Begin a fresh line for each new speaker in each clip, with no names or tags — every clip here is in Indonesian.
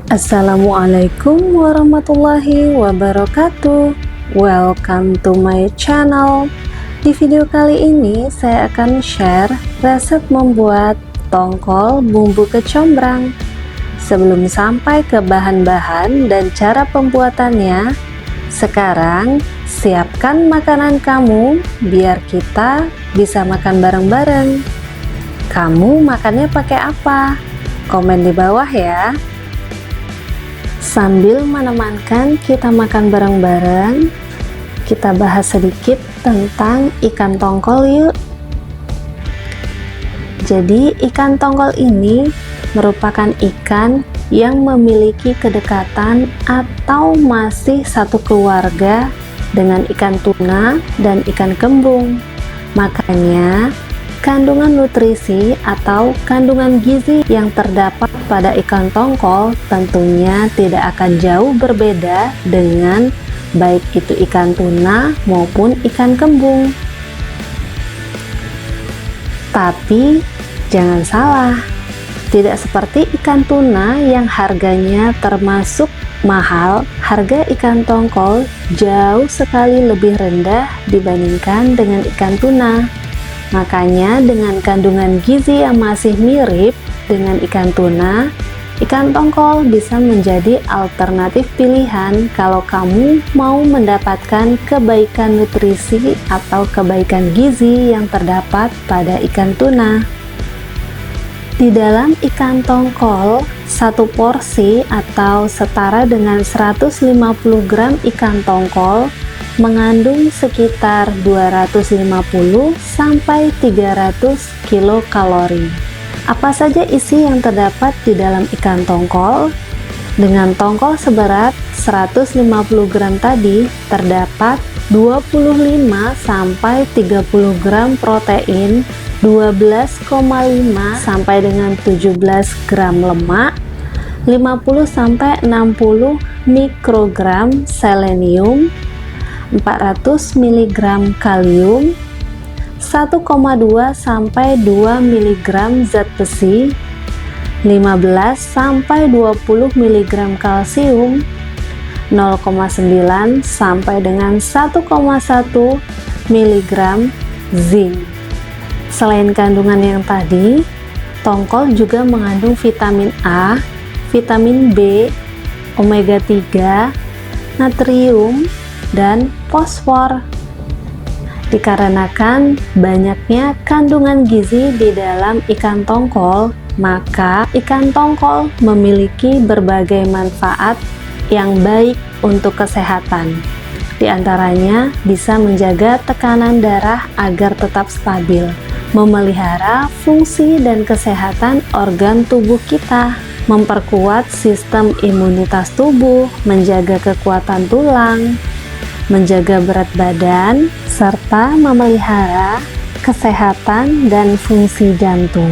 Assalamualaikum warahmatullahi wabarakatuh. Welcome to my channel. Di video kali ini saya akan share resep membuat tongkol bumbu kecombrang. Sebelum sampai ke bahan-bahan dan cara pembuatannya, sekarang siapkan makanan kamu biar kita bisa makan bareng-bareng. Kamu makannya pakai apa? Komen di bawah ya. Sambil menemankan kita makan bareng-bareng, kita bahas sedikit tentang ikan tongkol yuk. Jadi ikan tongkol ini merupakan ikan yang memiliki kedekatan atau masih satu keluarga dengan ikan tuna dan ikan kembung. Makanya kandungan nutrisi atau kandungan gizi yang terdapat pada ikan tongkol tentunya tidak akan jauh berbeda dengan baik itu ikan tuna maupun ikan kembung. Tapi jangan salah, tidak seperti ikan tuna yang harganya termasuk mahal, harga ikan tongkol jauh sekali lebih rendah dibandingkan dengan ikan tuna. Makanya dengan kandungan gizi yang masih mirip dengan ikan tuna, ikan tongkol bisa menjadi alternatif pilihan kalau kamu mau mendapatkan kebaikan nutrisi atau kebaikan gizi yang terdapat pada ikan tuna. Di dalam ikan tongkol, satu porsi atau setara dengan 150 gram ikan tongkol mengandung sekitar 250 sampai 300 kilokalori. Apa saja isi yang terdapat di dalam ikan tongkol? Dengan tongkol seberat 150 gram tadi terdapat 25 sampai 30 gram protein, 12,5 sampai dengan 17 gram lemak, 50 sampai 60 mikrogram selenium, 400 mg kalium, 1,2 sampai 2 mg zat besi, 15 sampai 20 mg kalsium, 0,9 sampai dengan 1,1 mg zinc. Selain kandungan yang tadi, tongkol juga mengandung vitamin A, vitamin B, omega 3, natrium, dan fosfor. Dikarenakan banyaknya kandungan gizi di dalam ikan tongkol, maka ikan tongkol memiliki berbagai manfaat yang baik untuk kesehatan. Di antaranya bisa menjaga tekanan darah agar tetap stabil, memelihara fungsi dan kesehatan organ tubuh kita, memperkuat sistem imunitas tubuh, menjaga kekuatan tulang, menjaga berat badan, serta memelihara kesehatan dan fungsi jantung.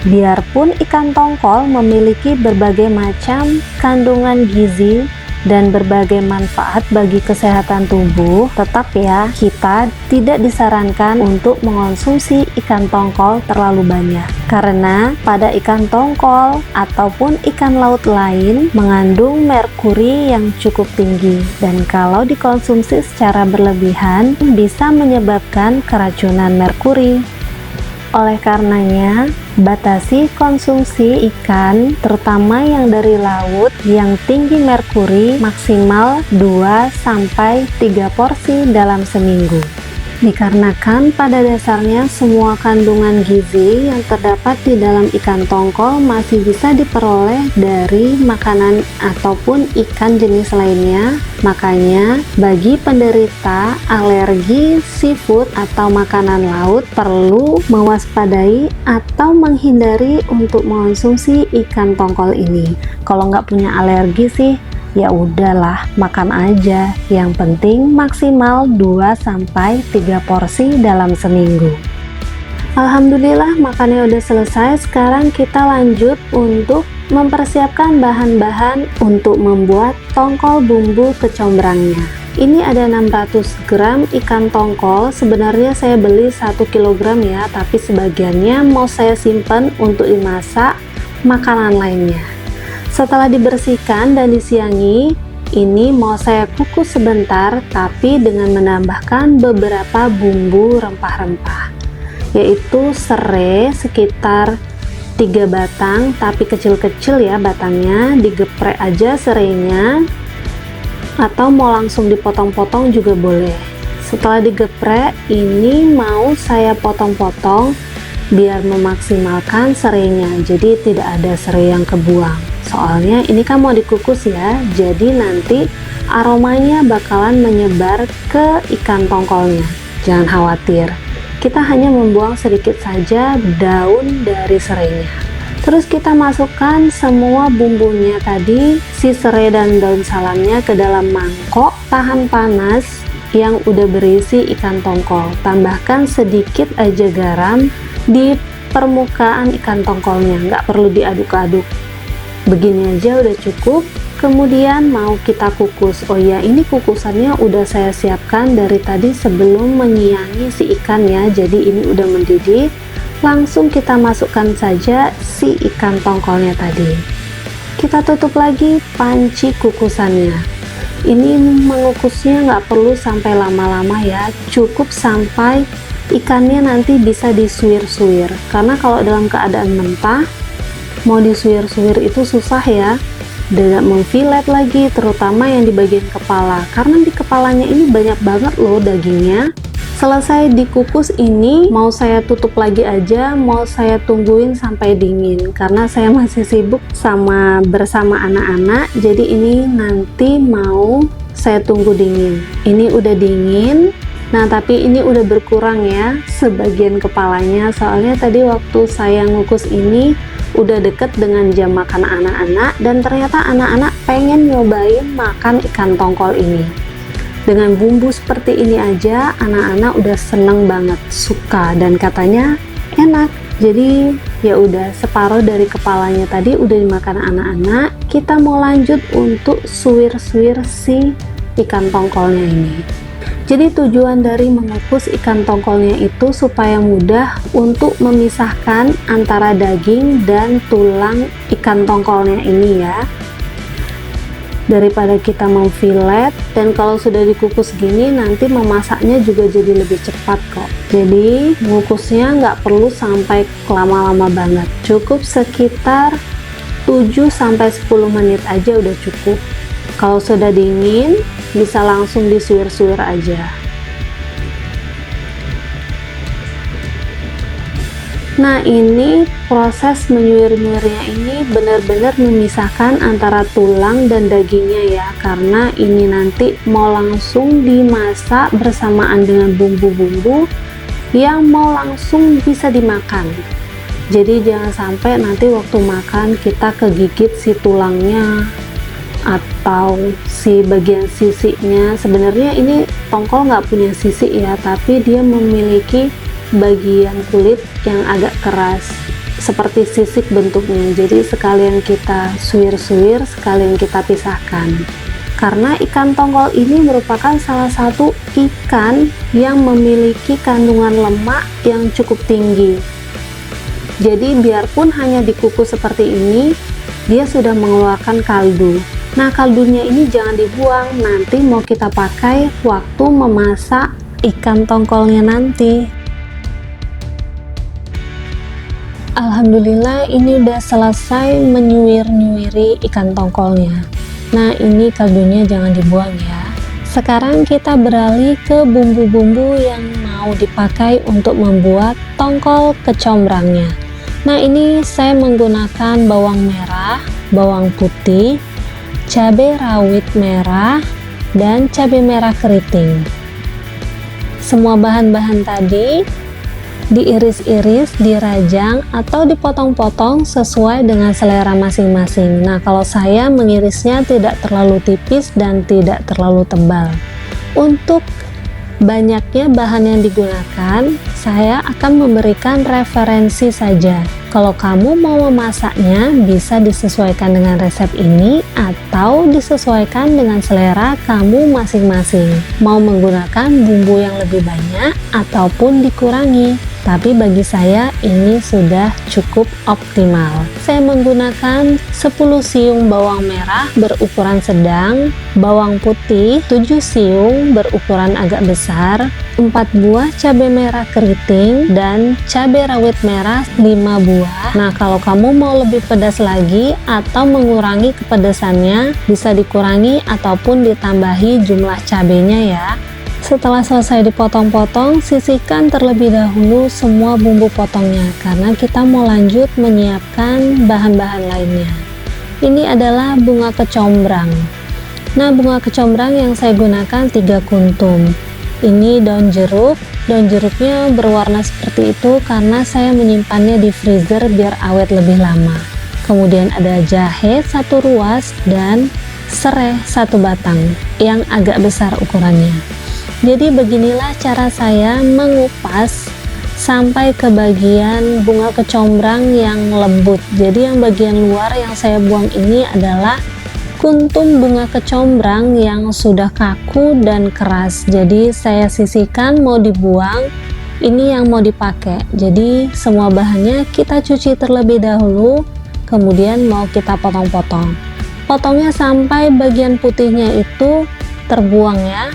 Biarpun ikan tongkol memiliki berbagai macam kandungan gizi dan berbagai manfaat bagi kesehatan tubuh, tetap ya, kita tidak disarankan untuk mengonsumsi ikan tongkol terlalu banyak. Karena pada ikan tongkol ataupun ikan laut lain mengandung merkuri yang cukup tinggi, dan kalau dikonsumsi secara berlebihan bisa menyebabkan keracunan merkuri. Oleh karenanya, batasi konsumsi ikan, terutama yang dari laut yang tinggi merkuri, maksimal 2-3 porsi dalam seminggu. Dikarenakan pada dasarnya semua kandungan gizi yang terdapat di dalam ikan tongkol masih bisa diperoleh dari makanan ataupun ikan jenis lainnya, makanya bagi penderita alergi seafood atau makanan laut perlu mewaspadai atau menghindari untuk mengonsumsi ikan tongkol ini. Kalau nggak punya alergi sih, ya udahlah, makan aja. Yang penting maksimal 2-3 porsi dalam seminggu. Alhamdulillah makannya udah selesai. Sekarang kita lanjut untuk mempersiapkan bahan-bahan untuk membuat tongkol bumbu kecombrangnya. Ini ada 600 gram ikan tongkol. Sebenarnya saya beli 1 kg ya, tapi sebagiannya mau saya simpan untuk dimasak makanan lainnya. Setelah dibersihkan dan disiangi, ini mau saya kukus sebentar tapi dengan menambahkan beberapa bumbu rempah-rempah, yaitu serai sekitar 3 batang tapi kecil-kecil ya batangnya, digeprek aja serainya atau mau langsung dipotong-potong juga boleh. Setelah digeprek, ini mau saya potong-potong biar memaksimalkan serainya, jadi tidak ada serai yang kebuang. Soalnya ini kan mau dikukus ya, jadi nanti aromanya bakalan menyebar ke ikan tongkolnya. Jangan khawatir, kita hanya membuang sedikit saja daun dari serainya. Terus kita masukkan semua bumbunya tadi, si serai dan daun salamnya ke dalam mangkok tahan panas yang udah berisi ikan tongkol. Tambahkan sedikit aja garam di permukaan ikan tongkolnya, nggak perlu diaduk-aduk. Begini aja udah cukup. Kemudian mau kita kukus. Oh ya, ini kukusannya udah saya siapkan dari tadi sebelum menyiangi si ikan ya, jadi ini udah mendidih. Langsung kita masukkan saja si ikan tongkolnya tadi. Kita tutup lagi panci kukusannya. Ini mengukusnya nggak perlu sampai lama-lama ya, cukup sampai ikannya nanti bisa disuir-suir, karena kalau dalam keadaan mentah mau disuir-suir itu susah ya, tidak memfilet lagi, terutama yang di bagian kepala, karena di kepalanya ini banyak banget loh dagingnya. Selesai dikukus ini mau saya tutup lagi aja, mau saya tungguin sampai dingin karena saya masih sibuk bersama anak-anak, jadi ini nanti mau saya tunggu dingin. Ini udah dingin. Nah, tapi ini udah berkurang ya sebagian kepalanya, soalnya tadi waktu saya ngukus ini udah deket dengan jam makan anak-anak dan ternyata anak-anak pengen nyobain makan ikan tongkol ini. Dengan bumbu seperti ini aja anak-anak udah seneng banget, suka dan katanya enak. Jadi ya udah, separuh dari kepalanya tadi udah dimakan anak-anak. Kita mau lanjut untuk suwir-suwir si ikan tongkolnya ini. Jadi tujuan dari mengukus ikan tongkolnya itu supaya mudah untuk memisahkan antara daging dan tulang ikan tongkolnya ini ya, daripada kita memfilet. Dan kalau sudah dikukus gini nanti memasaknya juga jadi lebih cepat kok. Jadi mengukusnya nggak perlu sampai lama-lama banget, cukup sekitar 7-10 menit aja udah cukup. Kalau sudah dingin bisa langsung disuir-suir aja. Nah, ini proses menyuir-nyuirnya ini benar-benar memisahkan antara tulang dan dagingnya ya, karena ini nanti mau langsung dimasak bersamaan dengan bumbu-bumbu yang mau langsung bisa dimakan. Jadi jangan sampai nanti waktu makan kita kegigit si tulangnya atau si bagian sisiknya. Sebenarnya ini tongkol nggak punya sisik ya, tapi dia memiliki bagian kulit yang agak keras seperti sisik bentuknya. Jadi sekalian kita suwir-suwir, sekalian kita pisahkan, karena ikan tongkol ini merupakan salah satu ikan yang memiliki kandungan lemak yang cukup tinggi. Jadi biarpun hanya dikukus seperti ini, dia sudah mengeluarkan kaldu. Nah, kaldunya ini jangan dibuang, nanti mau kita pakai waktu memasak ikan tongkolnya nanti. Alhamdulillah ini udah selesai menyuir-nyuiri ikan tongkolnya. Nah, ini kaldunya jangan dibuang ya. Sekarang kita beralih ke bumbu-bumbu yang mau dipakai untuk membuat tongkol kecombrangnya. Nah, ini saya menggunakan bawang merah, bawang putih, cabai rawit merah, dan cabai merah keriting. Semua bahan-bahan tadi diiris-iris, dirajang, atau dipotong-potong sesuai dengan selera masing-masing. Nah, kalau saya mengirisnya tidak terlalu tipis dan tidak terlalu tebal. Untuk banyaknya bahan yang digunakan, saya akan memberikan referensi saja. Kalau kamu mau memasaknya, bisa disesuaikan dengan resep ini atau disesuaikan dengan selera kamu masing-masing. Mau menggunakan bumbu yang lebih banyak ataupun dikurangi. tapi bagi saya ini sudah cukup optimal. Saya menggunakan 10 siung bawang merah berukuran sedang, bawang putih 7 siung berukuran agak besar, 4 buah cabai merah keriting, dan cabai rawit merah 5 buah. Nah, kalau kamu mau lebih pedas lagi atau mengurangi kepedasannya, bisa dikurangi ataupun ditambahi jumlah cabainya ya. Setelah selesai dipotong-potong, sisihkan terlebih dahulu semua bumbu potongnya karena kita mau lanjut menyiapkan bahan-bahan lainnya. Ini adalah bunga kecombrang. Nah, bunga kecombrang yang saya gunakan 3 kuntum. Ini daun jeruk. Daun jeruknya berwarna seperti itu karena saya menyimpannya di freezer biar awet lebih lama. Kemudian ada jahe 1 ruas dan serai 1 batang yang agak besar ukurannya. Jadi beginilah cara saya mengupas sampai ke bagian bunga kecombrang yang lembut. Jadi yang bagian luar yang saya buang ini adalah kuntum bunga kecombrang yang sudah kaku dan keras. Jadi saya sisihkan, mau dibuang, ini yang mau dipakai. Jadi semua bahannya kita cuci terlebih dahulu, kemudian mau kita potong-potong. Potongnya sampai bagian putihnya itu terbuang ya.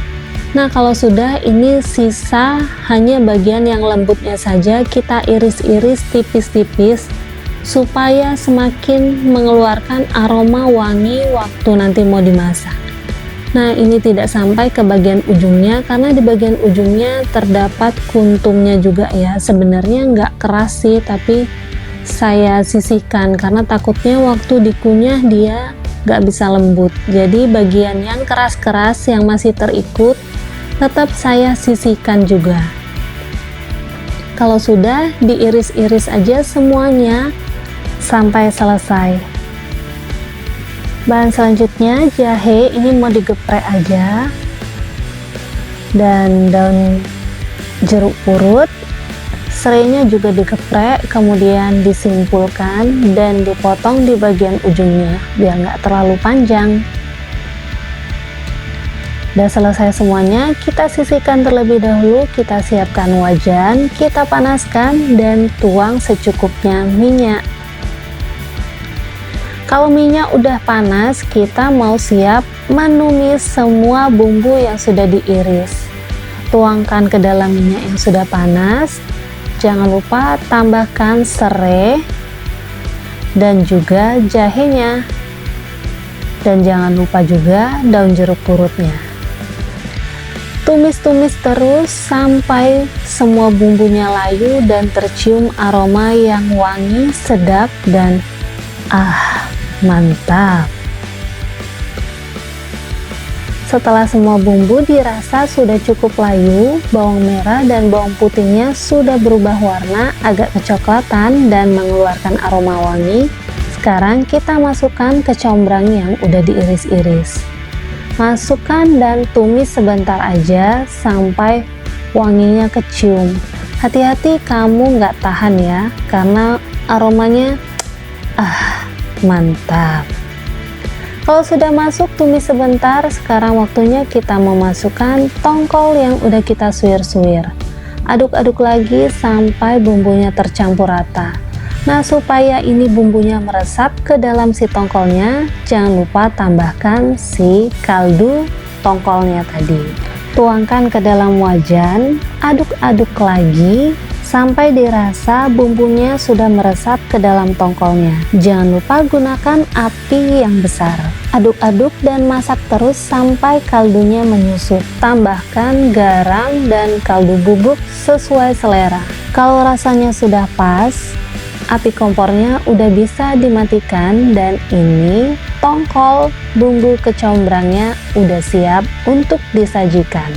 Nah, kalau sudah, ini sisa hanya bagian yang lembutnya saja, kita iris-iris tipis-tipis supaya semakin mengeluarkan aroma wangi waktu nanti mau dimasak. Nah, ini tidak sampai ke bagian ujungnya karena di bagian ujungnya terdapat kuntumnya juga ya. Sebenarnya nggak keras sih, tapi saya sisihkan karena takutnya waktu dikunyah dia nggak bisa lembut. Jadi bagian yang keras-keras yang masih terikut tetap saya sisihkan juga. Kalau sudah, diiris-iris aja semuanya sampai selesai. Bahan selanjutnya jahe, ini mau digeprek aja, dan daun jeruk purut, serainya juga digeprek, kemudian disimpulkan dan dipotong di bagian ujungnya biar nggak terlalu panjang. Udah selesai semuanya, kita sisihkan terlebih dahulu, kita siapkan wajan, kita panaskan dan tuang secukupnya minyak. Kalau minyak udah panas, kita mau siap menumis semua bumbu yang sudah diiris. Tuangkan ke dalam minyak yang sudah panas. Jangan lupa tambahkan serai dan juga jahenya. Dan jangan lupa juga daun jeruk purutnya. Tumis-tumis terus sampai semua bumbunya layu dan tercium aroma yang wangi, sedap, dan mantap. Setelah semua bumbu dirasa sudah cukup layu, bawang merah dan bawang putihnya sudah berubah warna agak kecoklatan dan mengeluarkan aroma wangi. Sekarang kita masukkan kecombrang yang udah diiris-iris. Masukkan dan tumis sebentar aja sampai wanginya kecium. Hati-hati kamu nggak tahan ya, karena aromanya mantap. Kalau sudah masuk, tumis sebentar. Sekarang waktunya kita memasukkan tongkol yang udah kita suir-suir. Aduk-aduk lagi sampai bumbunya tercampur rata. Nah, supaya ini bumbunya meresap ke dalam si tongkolnya, jangan lupa tambahkan si kaldu tongkolnya tadi. Tuangkan ke dalam wajan, aduk-aduk lagi sampai dirasa bumbunya sudah meresap ke dalam tongkolnya. Jangan lupa gunakan api yang besar. Aduk-aduk dan masak terus sampai kaldunya menyusut. Tambahkan garam dan kaldu bubuk sesuai selera. Kalau rasanya sudah pas, api kompornya udah bisa dimatikan dan ini tongkol bumbu kecombrangnya udah siap untuk disajikan.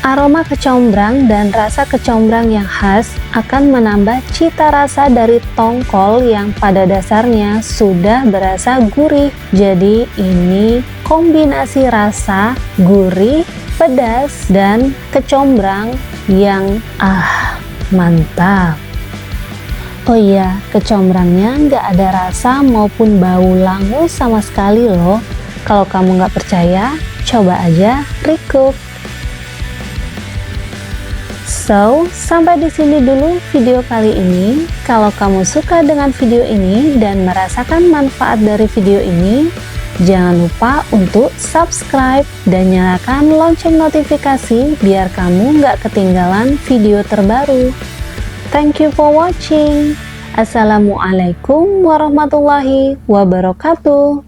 Aroma kecombrang dan rasa kecombrang yang khas akan menambah cita rasa dari tongkol yang pada dasarnya sudah berasa gurih. Jadi ini kombinasi rasa gurih, pedas, dan kecombrang yang mantap. Oh iya, kecombrangnya nggak ada rasa maupun bau langu sama sekali loh. Kalau kamu nggak percaya, coba aja recook. So, sampai di sini dulu video kali ini. Kalau kamu suka dengan video ini dan merasakan manfaat dari video ini, jangan lupa untuk subscribe dan nyalakan lonceng notifikasi biar kamu nggak ketinggalan video terbaru. Thank you for watching. Assalamualaikum warahmatullahi wabarakatuh.